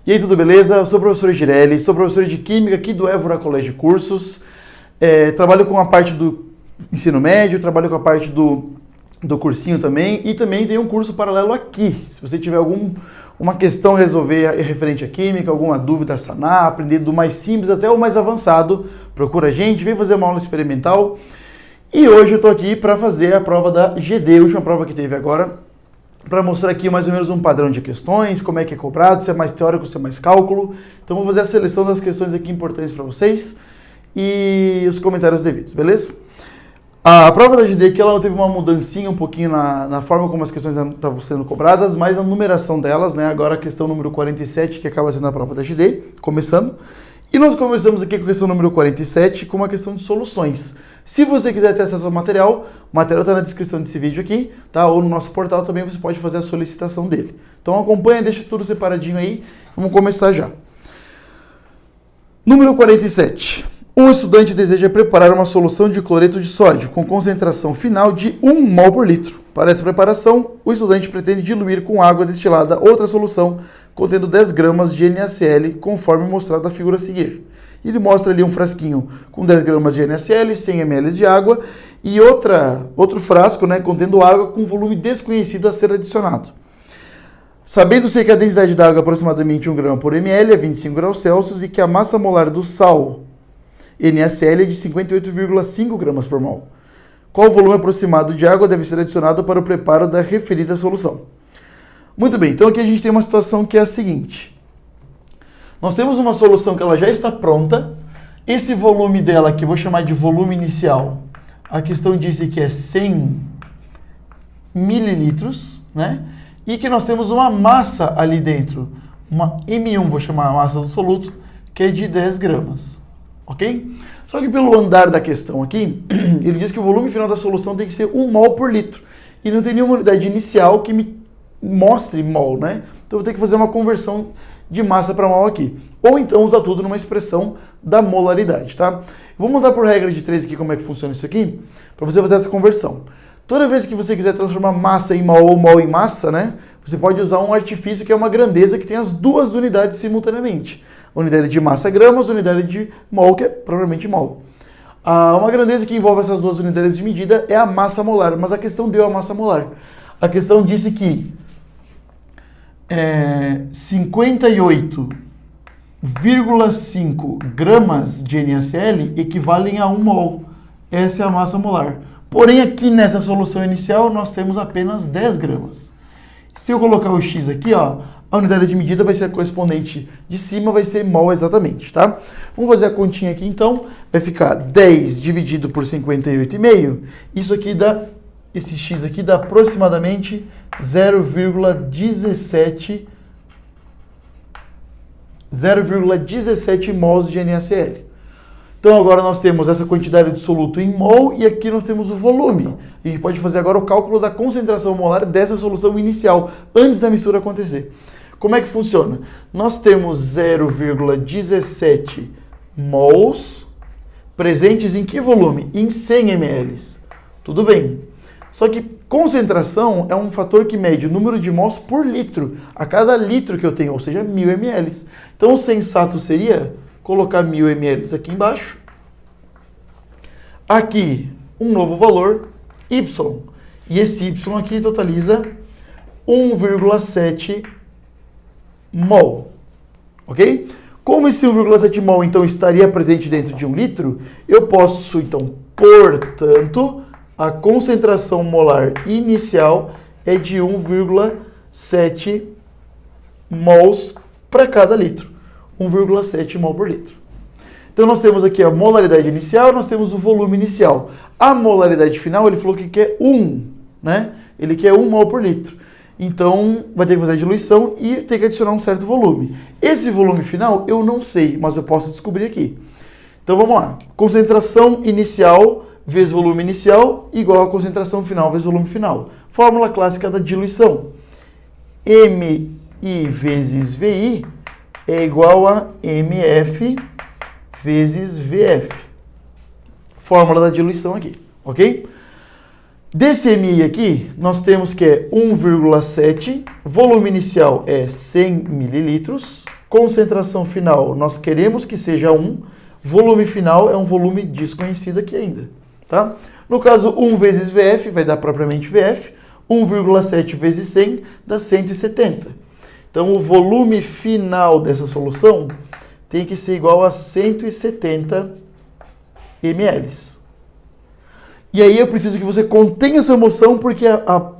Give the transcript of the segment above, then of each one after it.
E aí, tudo beleza? Eu sou o professor Girelli, sou professor de Química aqui do Évora Colégio de Cursos. Trabalho com a parte do ensino médio, trabalho com a parte do cursinho também e também tem um curso paralelo aqui. Se você tiver uma questão a resolver referente à Química, alguma dúvida a sanar, aprender do mais simples até o mais avançado, procura a gente, vem fazer uma aula experimental. E hoje eu estou aqui para fazer a prova da GD, a última prova que teve agora, para mostrar aqui mais ou menos um padrão de questões, como é que é cobrado, se é mais teórico, se é mais cálculo. Então vou fazer a seleção das questões aqui importantes para vocês e os comentários devidos, beleza? A prova da GD aqui ela teve uma mudancinha um pouquinho na forma como as questões estavam sendo cobradas, mas a numeração delas, né? Agora a questão número 47, que acaba sendo a prova da GD, começando. E nós começamos aqui com a questão número 47 com uma questão de soluções. Se você quiser ter acesso ao material, o material está na descrição desse vídeo aqui, tá? Ou no nosso portal também você pode fazer a solicitação dele. Então acompanha, deixa tudo separadinho aí. Vamos começar já. Número 47. Um estudante deseja preparar uma solução de cloreto de sódio com concentração final de 1 mol por litro. Para essa preparação, o estudante pretende diluir com água destilada outra solução contendo 10 gramas de NaCl, conforme mostrado na figura a seguir. Ele mostra ali um frasquinho com 10 gramas de NaCl, 100 ml de água e outro frasco, né, contendo água com volume desconhecido a ser adicionado. Sabendo-se que a densidade da água é aproximadamente 1 grama por ml a 25 graus Celsius e que a massa molar do sal NaCl é de 58,5 gramas por mol. Qual o volume aproximado de água deve ser adicionado para o preparo da referida solução? Muito bem, então aqui a gente tem uma situação que é a seguinte. Nós temos uma solução que ela já está pronta. Esse volume dela, que eu vou chamar de volume inicial, a questão disse que é 100 mililitros, né? E que nós temos uma massa ali dentro, uma M1, vou chamar a massa do soluto, que é de 10 gramas, ok? Só que pelo andar da questão aqui, ele diz que o volume final da solução tem que ser 1 mol por litro. E não tem nenhuma unidade inicial que me mostre mol, né? Então eu vou ter que fazer uma conversão de massa para mol aqui. Ou então usar tudo numa expressão da molaridade, tá? Vou mudar por regra de 3 aqui como é que funciona isso aqui, para você fazer essa conversão. Toda vez que você quiser transformar massa em mol ou mol em massa, né? Você pode usar um artifício que é uma grandeza que tem as duas unidades simultaneamente. Unidade de massa gramas, unidade de mol, que é provavelmente mol. Uma grandeza que envolve essas duas unidades de medida é a massa molar, mas a questão deu a massa molar. A questão disse que 58,5 gramas de NaCl equivalem a 1 mol. Essa é a massa molar. Porém, aqui nessa solução inicial, nós temos apenas 10 gramas. Se eu colocar o X aqui, ó, a unidade de medida vai ser a correspondente de cima, vai ser mol exatamente, tá? Vamos fazer a continha aqui, então. Vai ficar 10 dividido por 58,5. Isso aqui dá, esse X aqui dá aproximadamente 0,17 mols de NaCl. Então agora nós temos essa quantidade de soluto em mol e aqui nós temos o volume. A gente pode fazer agora o cálculo da concentração molar dessa solução inicial, antes da mistura acontecer. Como é que funciona? Nós temos 0,17 mols presentes em que volume? Em 100 ml. Tudo bem. Só que concentração é um fator que mede o número de mols por litro, a cada litro que eu tenho, ou seja, 1000 ml. Então o sensato seria colocar 1000 ml aqui embaixo. Aqui, um novo valor, Y. E esse Y aqui totaliza 1,7 mol. Ok? Como esse 1,7 mol, então, estaria presente dentro de 1 litro, eu posso, então, portanto, a concentração molar inicial é de 1,7 mols para cada litro. 1,7 mol por litro. Então nós temos aqui a molaridade inicial, nós temos o volume inicial. A molaridade final, ele falou que quer 1, né? Ele quer 1 mol por litro. Então vai ter que fazer a diluição e ter que adicionar um certo volume. Esse volume final eu não sei, mas eu posso descobrir aqui. Então vamos lá. Concentração inicial vezes volume inicial igual a concentração final vezes volume final. Fórmula clássica da diluição. MI vezes VI é igual a MF vezes VF. Fórmula da diluição aqui, ok? Desse MI aqui, nós temos que é 1,7, volume inicial é 100 mililitros, concentração final, nós queremos que seja 1, volume final é um volume desconhecido aqui ainda, tá? No caso, 1 vezes VF vai dar propriamente VF, 1,7 vezes 100 dá 170. Então, o volume final dessa solução tem que ser igual a 170 ml. E aí eu preciso que você contenha sua emoção, porque a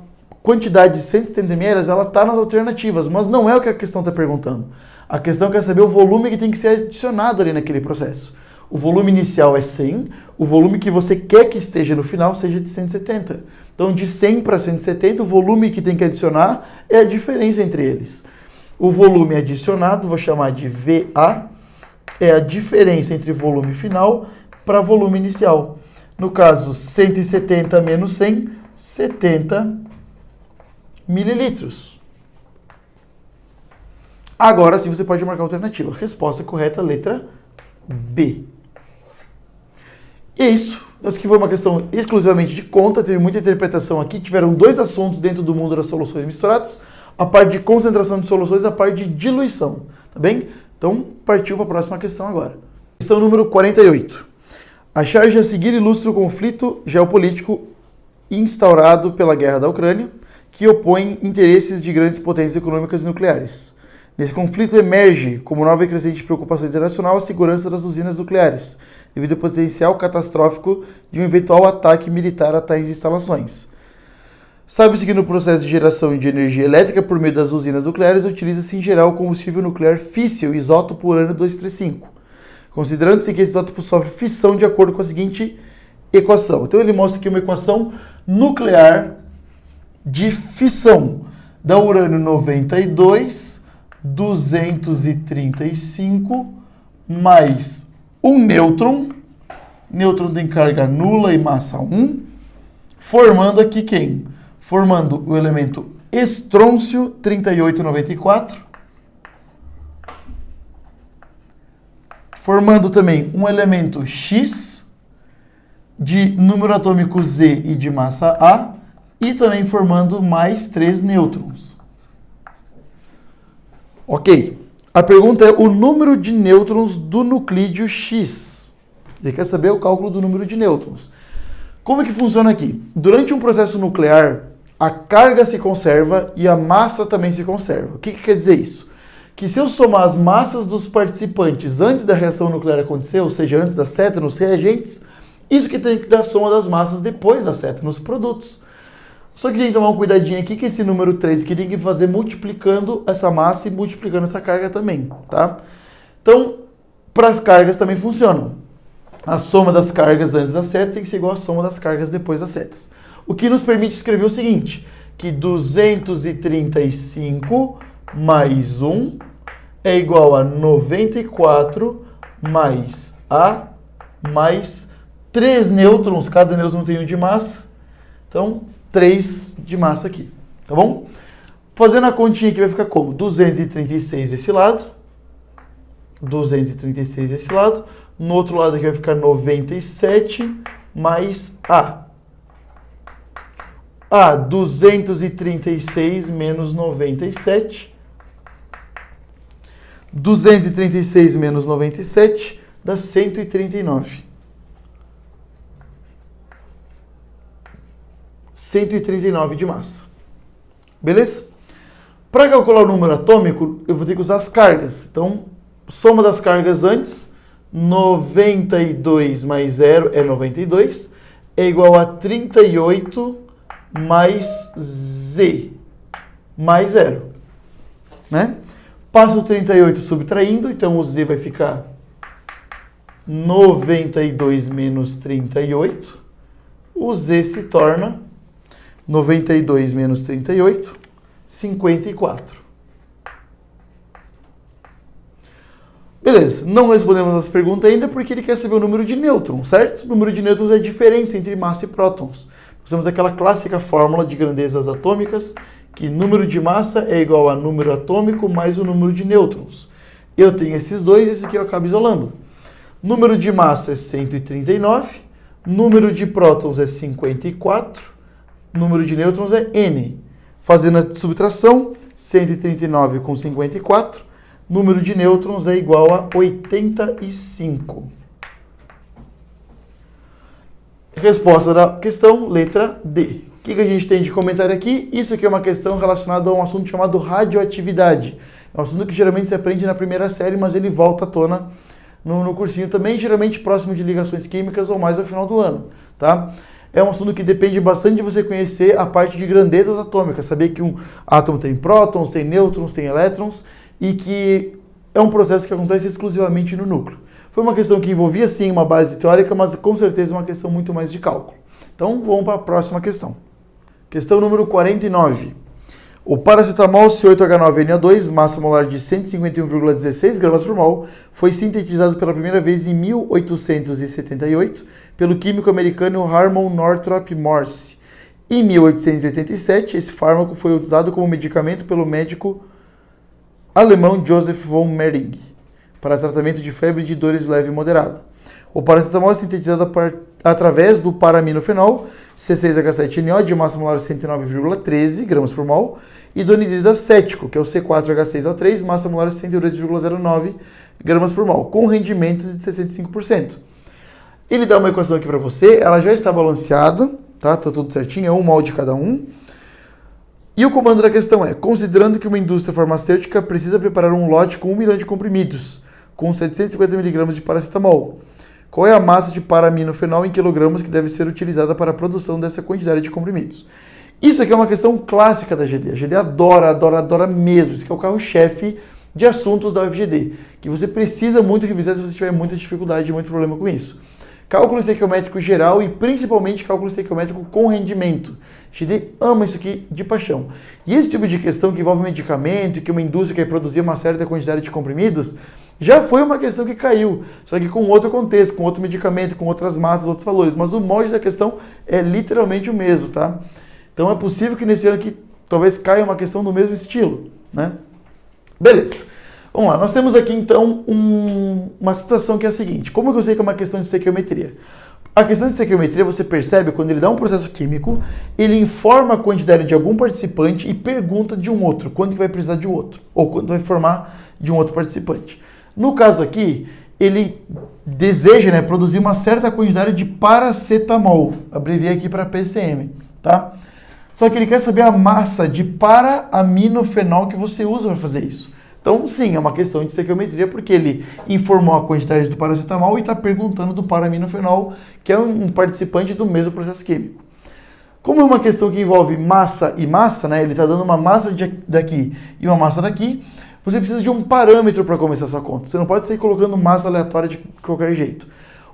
quantidade de 170 ml ela está nas alternativas, mas não é o que a questão está perguntando. A questão quer saber o volume que tem que ser adicionado ali naquele processo. O volume inicial é 100, o volume que você quer que esteja no final seja de 170. Então, de 100 para 170, o volume que tem que adicionar é a diferença entre eles. O volume adicionado, vou chamar de VA, é a diferença entre volume final para volume inicial. No caso, 170 menos 100, 70 mililitros. Agora sim você pode marcar a alternativa. Resposta correta, letra B. E é isso. Essa aqui foi uma questão exclusivamente de conta, teve muita interpretação aqui. Tiveram 2 assuntos dentro do mundo das soluções misturadas. A parte de concentração de soluções e a parte de diluição. Tá bem? Então, partiu para a próxima questão agora. Questão número 48. A charge a seguir ilustra o conflito geopolítico instaurado pela guerra da Ucrânia, que opõe interesses de grandes potências econômicas e nucleares. Nesse conflito emerge, como nova e crescente preocupação internacional, a segurança das usinas nucleares, devido ao potencial catastrófico de um eventual ataque militar a tais instalações. Sabe-se que no processo de geração de energia elétrica por meio das usinas nucleares utiliza-se em geral o combustível nuclear físsil, isótopo urânio-235. Considerando-se que esse isótopo sofre fissão de acordo com a seguinte equação. Então ele mostra aqui uma equação nuclear de fissão da urânio 92, 235 mais um nêutron. Nêutron tem carga nula e massa 1. Formando aqui quem? Formando o elemento estrôncio 3894. Formando também um elemento X de número atômico Z e de massa A, e também formando mais 3 nêutrons. Ok. A pergunta é o número de nêutrons do nuclídeo X. Ele quer saber o cálculo do número de nêutrons. Como é que funciona aqui? Durante um processo nuclear, a carga se conserva e a massa também se conserva. O que quer dizer isso? Que se eu somar as massas dos participantes antes da reação nuclear acontecer, ou seja, antes da seta nos reagentes, isso que tem que dar a soma das massas depois da seta nos produtos. Só que tem que tomar um cuidadinho aqui que esse número 3 aqui tem que fazer multiplicando essa massa e multiplicando essa carga também, tá? Então, para as cargas também funcionam. A soma das cargas antes da seta tem que ser igual à soma das cargas depois das setas. O que nos permite escrever o seguinte, que 235 mais 1 é igual a 94 mais A mais 3 nêutrons, cada nêutron tem 1 de massa, então 3 de massa aqui, tá bom? Fazendo a continha aqui vai ficar como? 236 desse lado, 236 desse lado, no outro lado aqui vai ficar 97 mais A. 236 menos 97. 236 menos 97 dá 139. 139 de massa. Beleza? Para calcular o número atômico, eu vou ter que usar as cargas. Então, soma das cargas antes, 92 mais 0 é 92, é igual a 38 mais Z, mais 0. Né? Passo o 38 subtraindo, então o Z vai ficar 92 menos 38. O Z se torna 92 menos 38, 54. Beleza, não respondemos as perguntas ainda porque ele quer saber o número de nêutrons, certo? O número de nêutrons é a diferença entre massa e prótons. Nós temos aquela clássica fórmula de grandezas atômicas, que número de massa é igual a número atômico mais o número de nêutrons. Eu tenho esses dois, esse aqui eu acabo isolando. Número de massa é 139, número de prótons é 54, número de nêutrons é N. Fazendo a subtração, 139 com 54, número de nêutrons é igual a 85. Resposta da questão, letra D. O que a gente tem de comentário aqui? Isso aqui é uma questão relacionada a um assunto chamado radioatividade. É um assunto que geralmente se aprende na primeira série, mas ele volta à tona no cursinho também, geralmente próximo de ligações químicas ou mais ao final do ano, tá? É um assunto que depende bastante de você conhecer a parte de grandezas atômicas, saber que um átomo tem prótons, tem nêutrons, tem elétrons e que é um processo que acontece exclusivamente no núcleo. Foi uma questão que envolvia sim uma base teórica, mas com certeza uma questão muito mais de cálculo. Então vamos para a próxima questão. Questão número 49. O paracetamol C8H9NO2, massa molar de 151,16 gramas por mol, foi sintetizado pela primeira vez em 1878 pelo químico americano Harmon Northrop Morse. Em 1887, esse fármaco foi usado como medicamento pelo médico alemão Joseph von Mering para tratamento de febre de dores leve e moderada. O paracetamol é sintetizado através do paraminofenol, C6H7NO, de massa molar 109,13 gramas por mol, e do anidrido acético, que é o C4H6O3, massa molar 102,09 gramas por mol, com rendimento de 65%. Ele dá uma equação aqui para você, ela já está balanceada, tá tudo certinho, é 1 mol de cada um. E o comando da questão é, considerando que uma indústria farmacêutica precisa preparar um lote com 1 milhão de comprimidos, com 750 mg de paracetamol, qual é a massa de paraminofenol em quilogramas que deve ser utilizada para a produção dessa quantidade de comprimidos? Isso aqui é uma questão clássica da GD. A GD adora mesmo. Isso aqui é o carro-chefe de assuntos da UFGD, que você precisa muito revisar se você tiver muita dificuldade, muito problema com isso. Cálculo estequiométrico geral e principalmente cálculo estequiométrico com rendimento. A GD ama isso aqui de paixão. E esse tipo de questão que envolve medicamento e que uma indústria quer produzir uma certa quantidade de comprimidos, já foi uma questão que caiu, só que com outro contexto, com outro medicamento, com outras massas, outros valores. Mas o molde da questão é literalmente o mesmo, tá? Então é possível que nesse ano aqui talvez caia uma questão do mesmo estilo, né? Beleza. Vamos lá, nós temos aqui então uma situação que é a seguinte. Como eu sei que é uma questão de estequiometria? A questão de estequiometria você percebe quando ele dá um processo químico, ele informa a quantidade de algum participante e pergunta de um outro, quando que vai precisar de outro, ou quando vai formar de um outro participante. No caso aqui, ele deseja produzir uma certa quantidade de paracetamol, abreviei aqui para PCM, tá? Só que ele quer saber a massa de paraminofenol que você usa para fazer isso. Então, sim, é uma questão de estequiometria, porque ele informou a quantidade do paracetamol e está perguntando do paraminofenol, que é um participante do mesmo processo químico. Como é uma questão que envolve massa e massa, né? Ele está dando uma massa daqui e uma massa daqui, você precisa de um parâmetro para começar a sua conta. Você não pode sair colocando massa aleatória de qualquer jeito.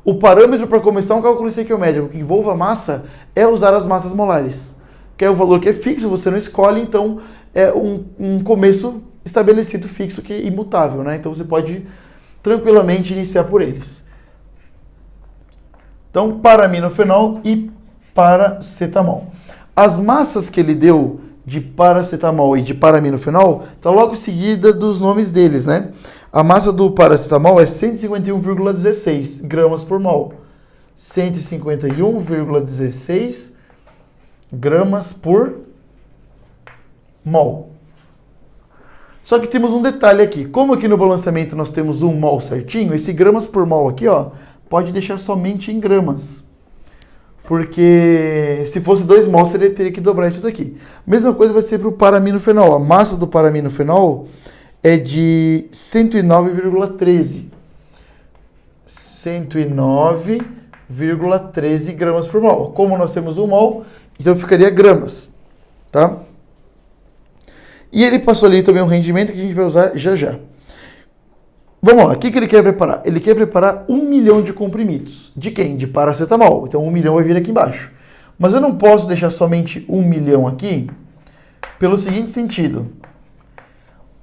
O parâmetro para começar um cálculo estequiométrico que envolva massa é usar as massas molares, que é o valor que é fixo, você não escolhe, então é um começo estabelecido fixo que é imutável, né? Então você pode tranquilamente iniciar por eles. Então, paraminofenol e paracetamol. As massas que ele deu de paracetamol e de paraminofenol está logo em seguida dos nomes deles, né? A massa do paracetamol é 151,16 gramas por mol. 151,16 gramas por mol. Só que temos um detalhe aqui. Como aqui no balanceamento nós temos 1 mol certinho, esse gramas por mol aqui, ó, pode deixar somente em gramas. Porque se fosse 2 mol, você teria que dobrar isso daqui. Mesma coisa vai ser para o paraminofenol. A massa do paraminofenol é de 109,13. 109,13 gramas por mol. Como nós temos 1 mol, então ficaria gramas, tá? E ele passou ali também um rendimento que a gente vai usar já já. Vamos lá, o que ele quer preparar? Ele quer preparar 1 milhão de comprimidos. De quem? De paracetamol. Então 1 milhão vai vir aqui embaixo. Mas eu não posso deixar somente 1 milhão aqui pelo seguinte sentido.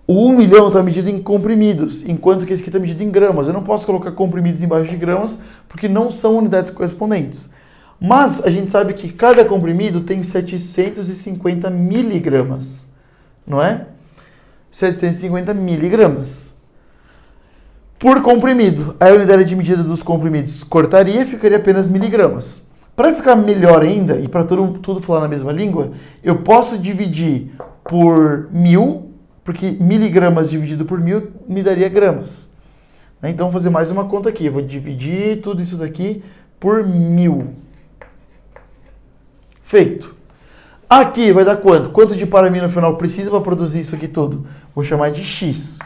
O 1 milhão está medido em comprimidos, enquanto que esse aqui está medido em gramas. Eu não posso colocar comprimidos embaixo de gramas porque não são unidades correspondentes. Mas a gente sabe que cada comprimido tem 750 miligramas, não é? 750 miligramas por comprimido. A unidade de medida dos comprimidos cortaria e ficaria apenas miligramas. Para ficar melhor ainda, e para tudo falar na mesma língua, eu posso dividir por 1000, porque miligramas dividido por 1000 me daria gramas. Então, vou fazer mais uma conta aqui. Eu vou dividir tudo isso daqui por 1000. Feito. Aqui vai dar quanto? Quanto de para-mim no final precisa para produzir isso aqui tudo? Vou chamar de X.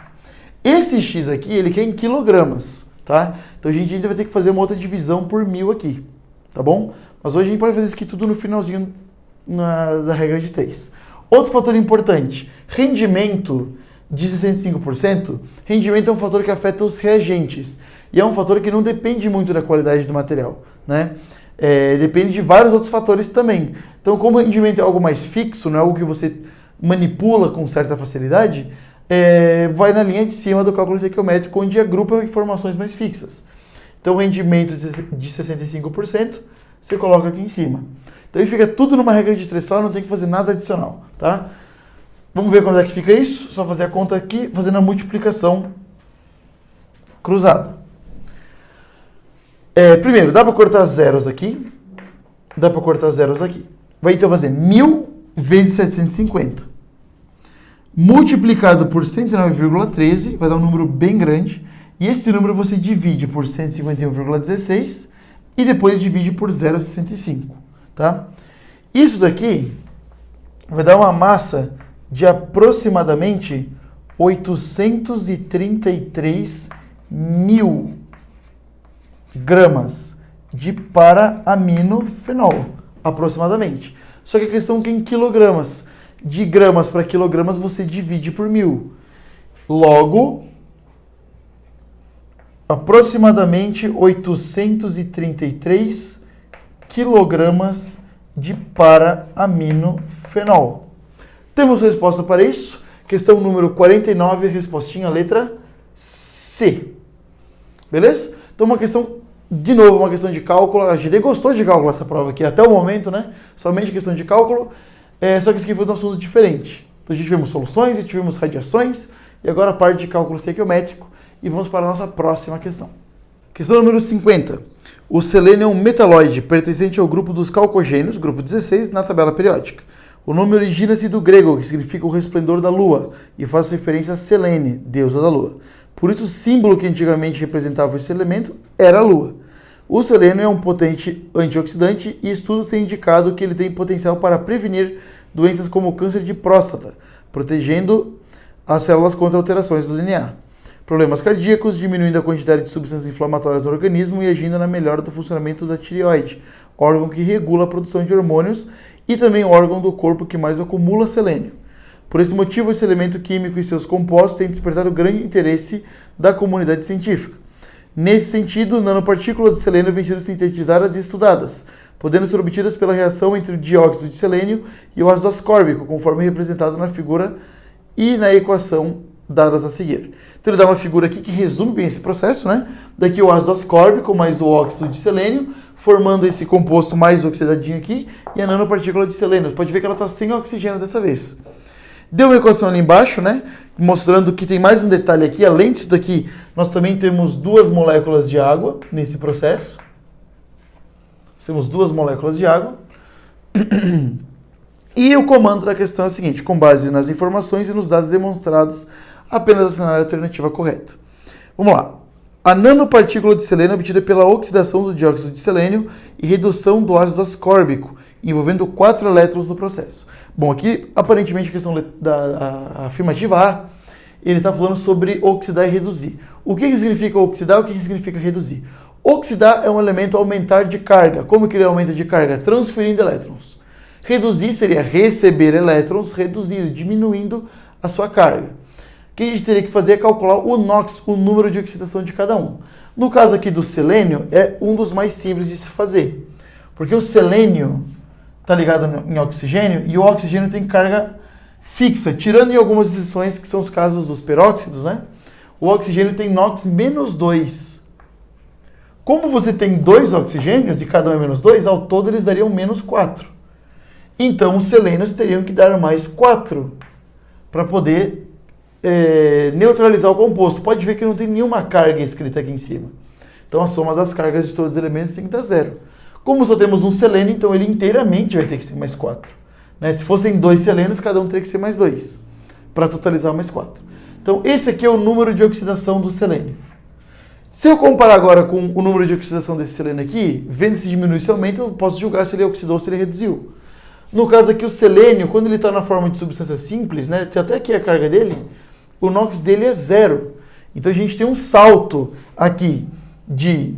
Esse X aqui, ele quer em quilogramas, tá? Então, a gente ainda vai ter que fazer uma outra divisão por 1000 aqui, tá bom? Mas hoje a gente pode fazer isso aqui tudo no finalzinho da regra de 3. Outro fator importante, rendimento de 65%. Rendimento é um fator que afeta os reagentes e é um fator que não depende muito da qualidade do material, né? Depende de vários outros fatores também. Então, como o rendimento é algo mais fixo, não é algo que você manipula com certa facilidade, vai na linha de cima do cálculo estequiométrico, onde agrupa informações mais fixas. Então, rendimento de 65%, você coloca aqui em cima. Então, aí fica tudo numa regra de 3 só, não tem que fazer nada adicional, tá? Vamos ver quando é que fica isso? Só fazer a conta aqui, fazendo a multiplicação cruzada. Primeiro, dá para cortar zeros aqui. Dá para cortar zeros aqui. Vai então fazer 1000 vezes 750. Multiplicado por 109,13, vai dar um número bem grande. E esse número você divide por 151,16 e depois divide por 0,65. Tá? Isso daqui vai dar uma massa de aproximadamente 833 mil gramas de para-aminofenol, aproximadamente. Só que a questão é que em quilogramas. De gramas para quilogramas você divide por 1000. Logo, aproximadamente 833 quilogramas de para-aminofenol. Temos resposta para isso. Questão número 49, respostinha letra C. Beleza? Então, uma questão, de novo, uma questão de cálculo. A GD gostou de cálculo essa prova aqui, até o momento, né? Somente questão de cálculo. Só que isso aqui foi um assunto diferente. Então, a gente tivemos soluções e tivemos radiações. E agora a parte de cálculo estequiométrico. E vamos para a nossa próxima questão. Questão número 50. O selênio é um metalóide pertencente ao grupo dos calcogênios, grupo 16, na tabela periódica. O nome origina-se do grego, que significa o resplendor da lua, e faz referência a Selene, deusa da lua. Por isso, o símbolo que antigamente representava esse elemento era a lua. O selênio é um potente antioxidante e estudos têm indicado que ele tem potencial para prevenir doenças como o câncer de próstata, protegendo as células contra alterações do DNA. Problemas cardíacos, diminuindo a quantidade de substâncias inflamatórias no organismo e agindo na melhora do funcionamento da tireoide, órgão que regula a produção de hormônios e também o órgão do corpo que mais acumula selênio. Por esse motivo, esse elemento químico e seus compostos têm despertado grande interesse da comunidade científica. Nesse sentido, nanopartículas de selênio vêm sendo sintetizadas e estudadas, podendo ser obtidas pela reação entre o dióxido de selênio e o ácido ascórbico, conforme representado na figura e na equação dadas a seguir. Então ele dá uma figura aqui que resume bem esse processo, né? Daqui o ácido ascórbico mais o óxido de selênio, formando esse composto mais oxidadinho aqui, e a nanopartícula de selênio. Você pode ver que ela está sem oxigênio dessa vez. Deu uma equação ali embaixo, né? Mostrando que tem mais um detalhe aqui. Além disso daqui, nós também temos 2 moléculas de água nesse processo. Temos 2 moléculas de água. E o comando da questão é o seguinte: com base nas informações e nos dados demonstrados, apenas assinale a alternativa correta. Vamos lá. A nanopartícula de selênio é obtida pela oxidação do dióxido de selênio e redução do ácido ascórbico, envolvendo 4 elétrons no processo. Bom, aqui, aparentemente, a questão da afirmativa A, ele está falando sobre oxidar e reduzir. O que significa oxidar e o que significa reduzir? Oxidar é um elemento aumentar de carga. Como que ele aumenta de carga? Transferindo elétrons. Reduzir seria receber elétrons, reduzindo, diminuindo a sua carga. O que a gente teria que fazer é calcular o NOx, o número de oxidação de cada um. No caso aqui do selênio, é um dos mais simples de se fazer. Porque o selênio está ligado em oxigênio e o oxigênio tem carga fixa, tirando em algumas exceções que são os casos dos peróxidos, né? O oxigênio tem NOx menos 2. Como você tem 2 oxigênios e cada um é menos 2, ao todo eles dariam menos 4. Então os selênios teriam que dar mais 4 para poder neutralizar o composto. Pode ver que não tem nenhuma carga escrita aqui em cima. Então a soma das cargas de todos os elementos tem que dar 0. Como só temos um selênio, então ele inteiramente vai ter que ser mais 4. Né? Se fossem 2 selênios, cada um teria que ser mais 2. para totalizar mais 4. Então, esse aqui é o número de oxidação do selênio. Se eu comparar agora com o número de oxidação desse selênio aqui, vendo se diminui ou se aumenta, eu posso julgar se ele oxidou ou se ele reduziu. No caso aqui, o selênio, quando ele está na forma de substância simples, né, tem até aqui a carga dele, o NOx dele é 0. Então, a gente tem um salto aqui de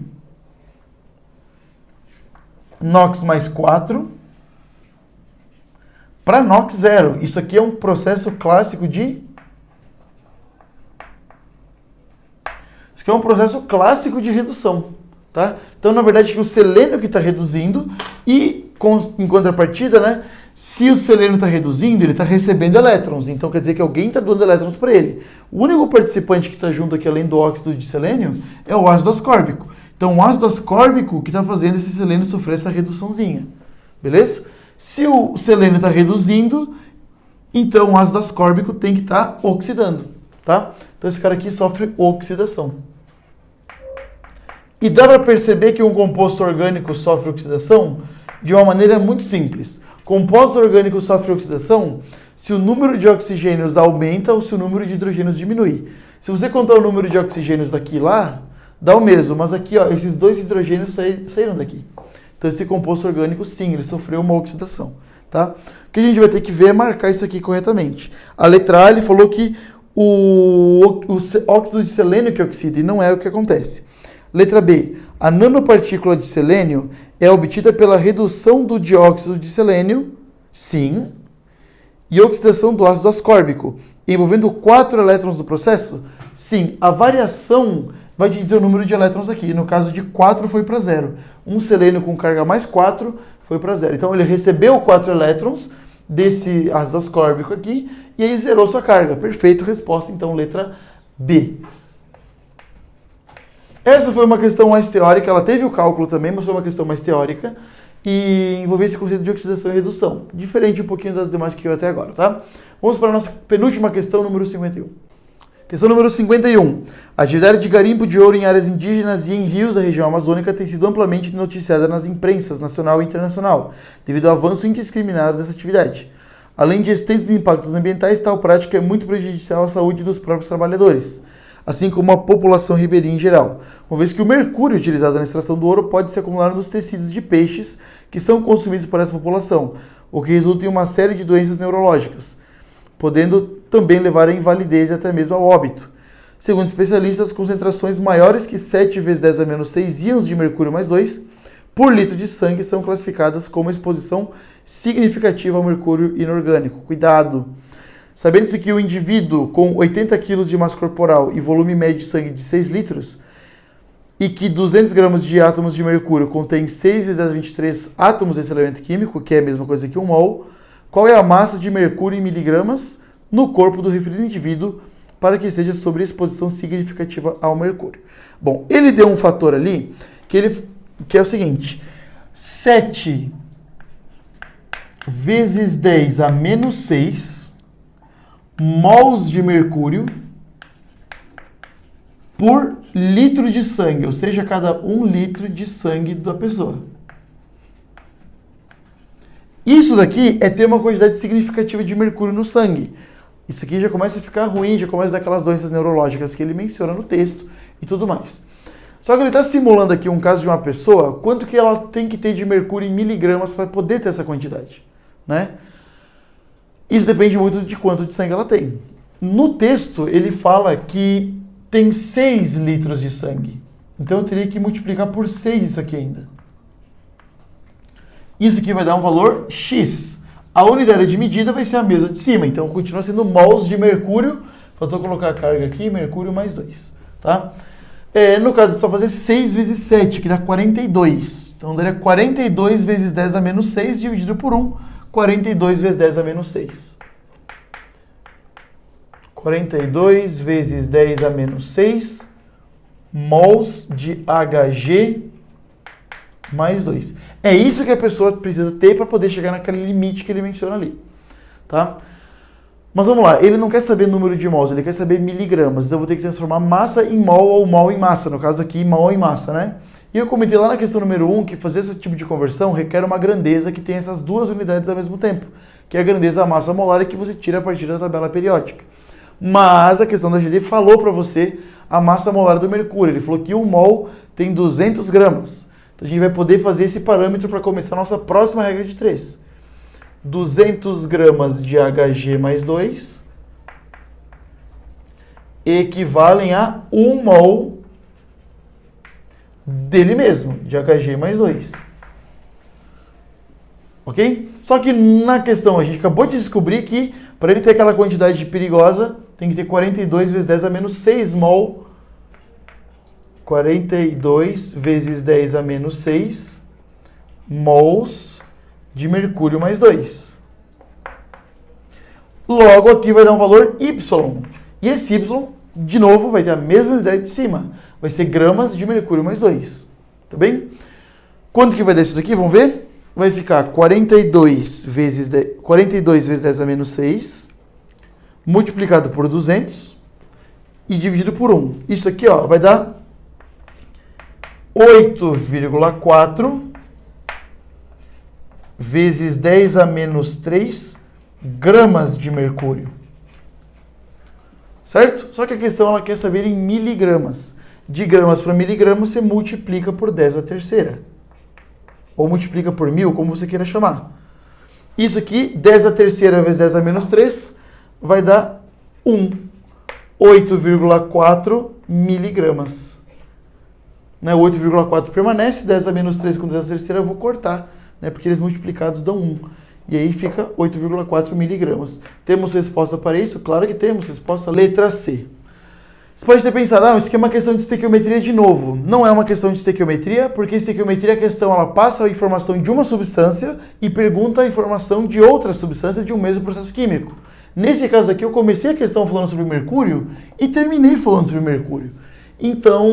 NOx mais 4 para NOx 0. Isso aqui é um processo clássico de... que é um processo clássico de redução, tá? Então, na verdade, que o selênio que está reduzindo e, em contrapartida, né, se o selênio está reduzindo, ele está recebendo elétrons. Então, quer dizer que alguém está dando elétrons para ele. O único participante que está junto aqui, além do óxido de selênio, é o ácido ascórbico. Então, o ácido ascórbico que está fazendo esse selênio sofrer essa reduçãozinha, beleza? Se o selênio está reduzindo, então o ácido ascórbico tem que estar oxidando, tá? Então, esse cara aqui sofre oxidação. E dá para perceber que um composto orgânico sofre oxidação de uma maneira muito simples. Composto orgânico sofre oxidação se o número de oxigênios aumenta ou se o número de hidrogênios diminui. Se você contar o número de oxigênios daqui e lá, dá o mesmo, mas aqui, ó, esses dois hidrogênios saíram daqui. Então esse composto orgânico, sim, ele sofreu uma oxidação. Tá? O que a gente vai ter que ver é marcar isso aqui corretamente. A letra A, ele falou que o óxido de selênio que oxida, e não é o que acontece. Letra B. A nanopartícula de selênio é obtida pela redução do dióxido de selênio, sim, e oxidação do ácido ascórbico, envolvendo 4 elétrons do processo? Sim. A variação vai te dizer o número de elétrons aqui. No caso de 4 foi para 0. Um selênio com carga mais 4 foi para 0. Então ele recebeu 4 elétrons desse ácido ascórbico aqui e aí zerou sua carga. Perfeito, resposta. Então, letra B. Essa foi uma questão mais teórica, ela teve o cálculo também, mas foi uma questão mais teórica e envolvia esse conceito de oxidação e redução, diferente um pouquinho das demais que eu até agora, tá? Vamos para a nossa penúltima questão, número 51. Questão número 51. A atividade de garimpo de ouro em áreas indígenas e em rios da região amazônica tem sido amplamente noticiada nas imprensas nacional e internacional, devido ao avanço indiscriminado dessa atividade. Além de extensos impactos ambientais, tal prática é muito prejudicial à saúde dos próprios trabalhadores, assim como a população ribeirinha em geral, uma vez que o mercúrio utilizado na extração do ouro pode se acumular nos tecidos de peixes que são consumidos por essa população, o que resulta em uma série de doenças neurológicas, podendo também levar à invalidez e até mesmo ao óbito. Segundo especialistas, concentrações maiores que 7 vezes 10 a menos 6 íons de mercúrio mais 2 por litro de sangue são classificadas como exposição significativa ao mercúrio inorgânico. Cuidado! Sabendo-se que o indivíduo com 80 kg de massa corporal e volume médio de sangue de 6 litros e que 200 gramas de átomos de mercúrio contém 6 vezes 10 a 23 átomos desse elemento químico, que é a mesma coisa que 1 mol, qual é a massa de mercúrio em miligramas no corpo do referido indivíduo para que esteja sobre exposição significativa ao mercúrio? Bom, ele deu um fator ali que é o seguinte: 7 vezes 10 a menos 6 mols de mercúrio por litro de sangue, ou seja, cada 1 litro de sangue da pessoa. Isso daqui é ter uma quantidade significativa de mercúrio no sangue. Isso aqui já começa a ficar ruim, já começa a dar aquelas doenças neurológicas que ele menciona no texto e tudo mais. Só que ele está simulando aqui um caso de uma pessoa, quanto que ela tem que ter de mercúrio em miligramas para poder ter essa quantidade, né? Isso depende muito de quanto de sangue ela tem. No texto, ele fala que tem 6 litros de sangue. Então, eu teria que multiplicar por 6 isso aqui ainda. Isso aqui vai dar um valor X. A unidade de medida vai ser a mesma de cima. Então, continua sendo mols de mercúrio. Faltou colocar a carga aqui, mercúrio mais 2. Tá? No caso, é só fazer 6 vezes 7, que dá 42. Então, daria 42 vezes 10 a menos 6 dividido por 1. 42 vezes 10 a menos 6. 42 vezes 10 a menos 6 mols de Hg mais 2. É isso que a pessoa precisa ter para poder chegar naquele limite que ele menciona ali. Tá? Mas vamos lá, ele não quer saber número de mols, ele quer saber miligramas. Então eu vou ter que transformar massa em mol ou mol em massa. No caso aqui, mol em massa, né? E eu comentei lá na questão número 1 que fazer esse tipo de conversão requer uma grandeza que tem essas duas unidades ao mesmo tempo, que é a grandeza da massa molar que você tira a partir da tabela periódica. Mas a questão da GD falou para você a massa molar do mercúrio. Ele falou que 1 mol tem 200 gramas. Então a gente vai poder fazer esse parâmetro para começar a nossa próxima regra de 3. 200 gramas de Hg mais 2 equivalem a 1 mol dele mesmo, de Hg mais 2. Ok? Só que na questão a gente acabou de descobrir que para ele ter aquela quantidade perigosa tem que ter 42 vezes 10 a menos 6 mol. 42 vezes 10 a menos 6 mols de mercúrio mais 2. Logo aqui vai dar um valor Y. E esse Y, de novo, vai ter a mesma unidade de cima. Vai ser gramas de mercúrio mais 2. Tá bem? Quanto que vai dar isso daqui? Vamos ver? Vai ficar 42 vezes 10 a menos 6 multiplicado por 200 e dividido por 1. Isso aqui ó, vai dar 8,4 vezes 10 a menos 3 gramas de mercúrio. Certo? Só que a questão ela quer saber em miligramas. De gramas para miligramas você multiplica por 10 a terceira. Ou multiplica por 1000, como você queira chamar. Isso aqui, 10 a terceira vezes 10 a menos 3, vai dar 8,4 miligramas. 8,4 permanece, 10 a menos 3 com 10 a terceira eu vou cortar, porque eles multiplicados dão 1. E aí fica 8,4 miligramas. Temos resposta para isso? Claro que temos. Resposta letra C. Você pode ter pensado, isso aqui é uma questão de estequiometria de novo. Não é uma questão de estequiometria, porque estequiometria a questão ela passa a informação de uma substância e pergunta a informação de outra substância de um mesmo processo químico. Nesse caso aqui eu comecei a questão falando sobre mercúrio e terminei falando sobre mercúrio. Então,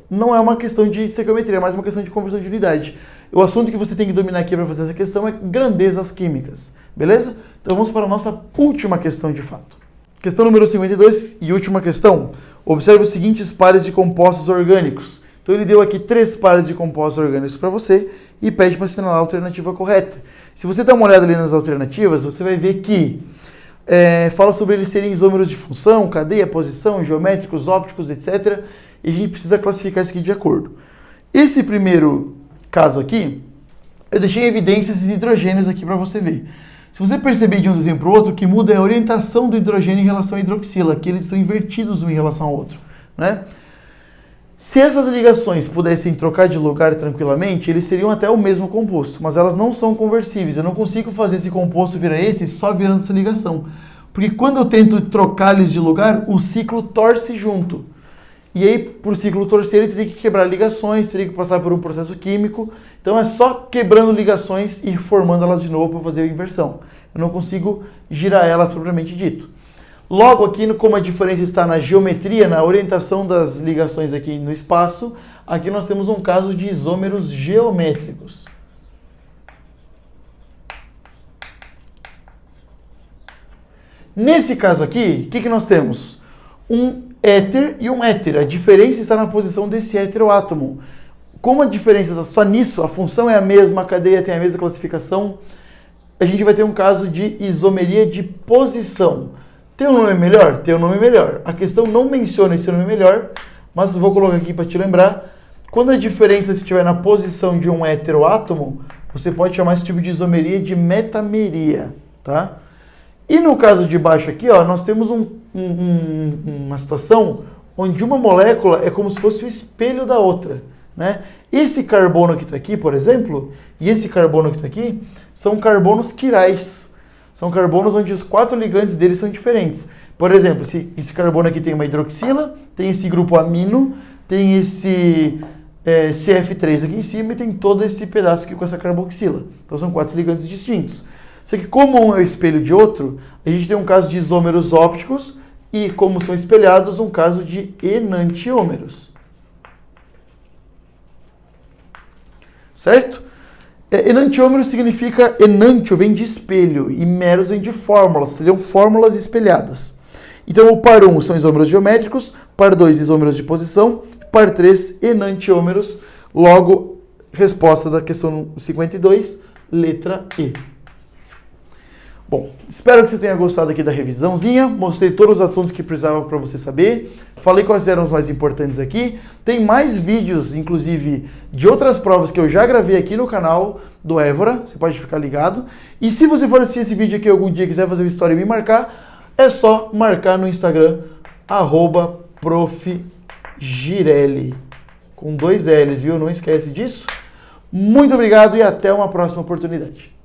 não é uma questão de estequiometria, é mais uma questão de conversão de unidade. O assunto que você tem que dominar aqui para fazer essa questão é grandezas químicas, beleza? Então vamos para a nossa última questão de fato. Questão número 52 e última questão. Observe os seguintes pares de compostos orgânicos. Então ele deu aqui 3 pares de compostos orgânicos para você e pede para assinalar a alternativa correta. Se você der uma olhada ali nas alternativas, você vai ver que fala sobre eles serem isômeros de função, cadeia, posição, geométricos, ópticos, etc. E a gente precisa classificar isso aqui de acordo. Esse primeiro caso aqui, eu deixei em evidência esses hidrogênios aqui para você ver. Se você perceber de um desenho para o outro, o que muda é a orientação do hidrogênio em relação à hidroxila, que eles são invertidos um em relação ao outro, né? Se essas ligações pudessem trocar de lugar tranquilamente, eles seriam até o mesmo composto, mas elas não são conversíveis. Eu não consigo fazer esse composto virar esse só virando essa ligação. Porque quando eu tento trocar eles de lugar, o ciclo torce junto. E aí, por ciclo torcer, ele teria que quebrar ligações, teria que passar por um processo químico. Então é só quebrando ligações e formando elas de novo para fazer a inversão. Eu não consigo girar elas propriamente dito. Logo aqui, como a diferença está na geometria, na orientação das ligações aqui no espaço, aqui nós temos um caso de isômeros geométricos. Nesse caso aqui, o que nós temos? Um éter e um éter. A diferença está na posição desse heteroátomo. Como a diferença está só nisso, a função é a mesma, a cadeia tem a mesma classificação, a gente vai ter um caso de isomeria de posição. Tem um nome melhor? Tem um nome melhor. A questão não menciona esse nome melhor, mas vou colocar aqui para te lembrar. Quando a diferença estiver na posição de um heteroátomo, você pode chamar esse tipo de isomeria de metameria, tá? E no caso de baixo aqui, nós temos uma situação onde uma molécula é como se fosse o espelho da outra, né? Esse carbono que está aqui, por exemplo, e esse carbono que está aqui, são carbonos quirais. São carbonos onde os 4 ligantes deles são diferentes. Por exemplo, esse carbono aqui tem uma hidroxila, tem esse grupo amino, tem esse CF3 aqui em cima e tem todo esse pedaço aqui com essa carboxila. Então são 4 ligantes distintos. Só que como um é o espelho de outro, a gente tem um caso de isômeros ópticos e, como são espelhados, um caso de enantiômeros. Certo? Enantiômero significa enantio, vem de espelho, e meros vem de fórmulas, seriam fórmulas espelhadas. Então o par 1 são isômeros geométricos, par 2 isômeros de posição, par 3 enantiômeros. Logo, resposta da questão 52, letra E. Bom, espero que você tenha gostado aqui da revisãozinha, mostrei todos os assuntos que precisava para você saber, falei quais eram os mais importantes aqui, tem mais vídeos, inclusive, de outras provas que eu já gravei aqui no canal do Évora, você pode ficar ligado, e se você for assistir esse vídeo aqui algum dia e quiser fazer uma história e me marcar, é só marcar no Instagram, @profgirelli, com 2 L's, viu? Não esquece disso. Muito obrigado e até uma próxima oportunidade.